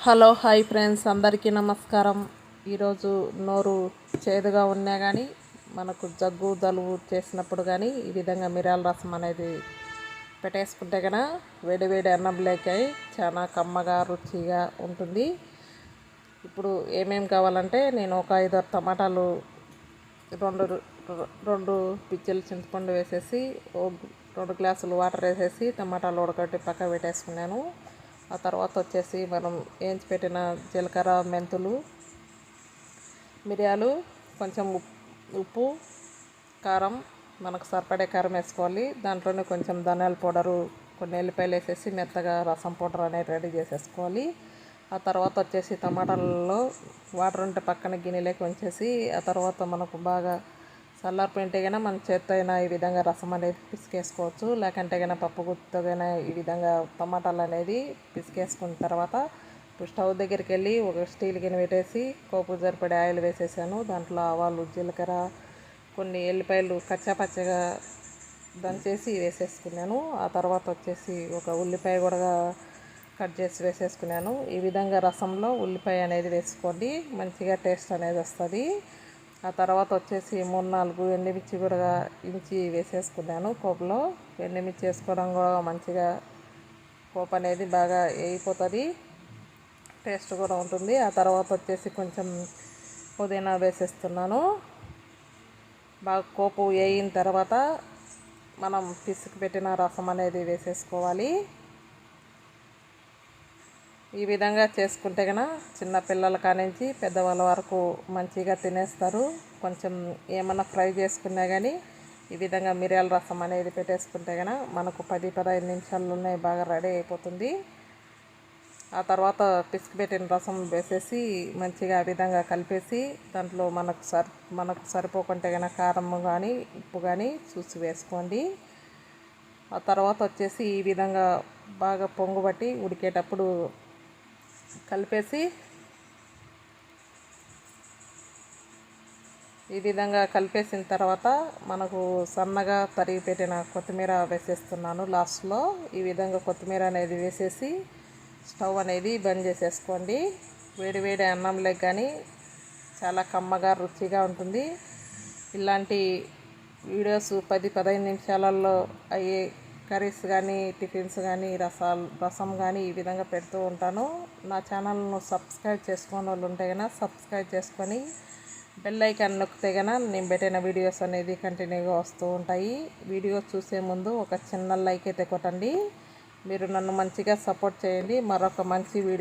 Hello hi friends, అందరికీ నమస్కారం. ఈరోజు నోరు చేదుగా ఉన్నా కానీ మనకు జగ్గు జలుబు చేసినప్పుడు కానీ ఈ విధంగా మిరియాల రసం అనేది పెట్టేసుకుంటే కనుక వేడి వేడి అన్నంలోకి చాలా కమ్మగా రుచిగా ఉంటుంది. ఇప్పుడు ఏమేమి కావాలంటే నేను ఒక 5 టమాటాలు, రెండు రెండు పిచ్చిలు చింతపండు వేసేసి 2 గ్లాసులు వాటర్ వేసేసి టమాటాలు ఉడకట్టి పక్క పెట్టేసుకున్నాను. ఆ తర్వాత వచ్చేసి మనం వేయించి పెట్టిన జీలకర్ర, మెంతులు, మిరియాలు, కొంచెం ఉప్పు, కారం, మనకు సరిపడే కారం వేసుకోవాలి. దాంట్లోనే కొంచెం ధనియాల పౌడరు, కొన్ని ఎల్లిపాయలు వేసేసి మెత్తగా రసం పౌడర్ అనేది రెడీ చేసేసుకోవాలి. ఆ తర్వాత వచ్చేసి టమాటాలలో వాటర్ ఉంటే పక్కన గిన్నెలోకి ఉంచేసి ఆ తర్వాత మనకు బాగా చల్లారిపోయింటే కన్నా మన చేత్తో అయినా ఈ విధంగా రసం అనేది పిసికేసుకోవచ్చు. లేకంటే కన్నా పప్పు గుత్తోగైనా ఈ విధంగా టమాటాలు అనేది పిసికేసుకున్న తర్వాత ఇప్పుడు స్టవ్ దగ్గరికి వెళ్ళి ఒక స్టీల్ గిన్నె పెట్టేసి పోపు సరిపడే ఆయిల్ వేసేసాను. దాంట్లో ఆవాలు, జీలకర్ర, కొన్ని ఎల్లిపాయలు కచ్చాపచ్చగా దంచేసి వేసేసుకున్నాను. ఆ తర్వాత వచ్చేసి ఒక ఉల్లిపాయ కూడా కట్ చేసి వేసేసుకున్నాను. ఈ విధంగా రసంలో ఉల్లిపాయ అనేది వేసుకోండి, మంచిగా టేస్ట్ అనేది వస్తుంది. ఆ తర్వాత వచ్చేసి 3-4 ఎండుమిర్చి కూడా ఇంచి వేసేసుకున్నాను పోపులో. ఎండుమిర్చి వేసుకోవడం కూడా మంచిగా పోపు అనేది బాగా వేగిపోతుంది, టేస్ట్ కూడా ఉంటుంది. ఆ తర్వాత వచ్చేసి కొంచెం పుదీనా వేసేస్తున్నాను. బాగా పోపు వేగిన తర్వాత మనం పిసికి పెట్టిన రసం అనేది వేసేసుకోవాలి. ఈ విధంగా చేసుకుంటే కనుక చిన్నపిల్లల కానించి పెద్దవాళ్ళ వరకు మంచిగా తినేస్తారు. కొంచెం ఏమన్నా ఫ్రై చేసుకున్నా కానీ ఈ విధంగా మిరియాల రసం అనేది పెట్టేసుకుంటే కనుక మనకు 10-15 నిమిషాల్లోనే బాగా రెడీ అయిపోతుంది. ఆ తర్వాత పిసికి పెట్టిన రసం వేసేసి మంచిగా ఆ విధంగా కలిపేసి దాంట్లో మనకు సరిపోకుంటే కనుక కారం కానీ ఉప్పు కానీ చూసి వేసుకోండి. ఆ తర్వాత వచ్చేసి ఈ విధంగా బాగా పొంగుబట్టి ఉడికేటప్పుడు కలిపేసి ఈ విధంగా కలిపేసిన తర్వాత మనకు సన్నగా తరిగి పెట్టిన కొత్తిమీర వేసేస్తున్నాను లాస్ట్లో. ఈ విధంగా కొత్తిమీర అనేది వేసేసి స్టవ్ అనేది బంద్ చేసేసుకోండి. వేడి వేడి అన్నంలోకి కానీ చాలా కమ్మగా రుచిగా ఉంటుంది. ఇలాంటి వీడియోస్ 10-15 నిమిషాలలో అయ్యే కర్రీస్ కానీ, టిఫిన్స్ కానీ, రసం కానీ ఈ విధంగా పెడుతూ ఉంటాను. నా ఛానల్ను సబ్స్క్రైబ్ చేసుకునే వాళ్ళు ఉంటే కనుక సబ్స్క్రైబ్ చేసుకొని బెల్ ఐకాన్ నొక్కితే కనుక నేను పెట్టిన వీడియోస్ అనేది కంటిన్యూగా వస్తూ ఉంటాయి. వీడియో చూసే ముందు ఒక చిన్న లైక్ అయితే కొట్టండి. మీరు నన్ను మంచిగా సపోర్ట్ చేయండి. మరొక మంచి వీడియో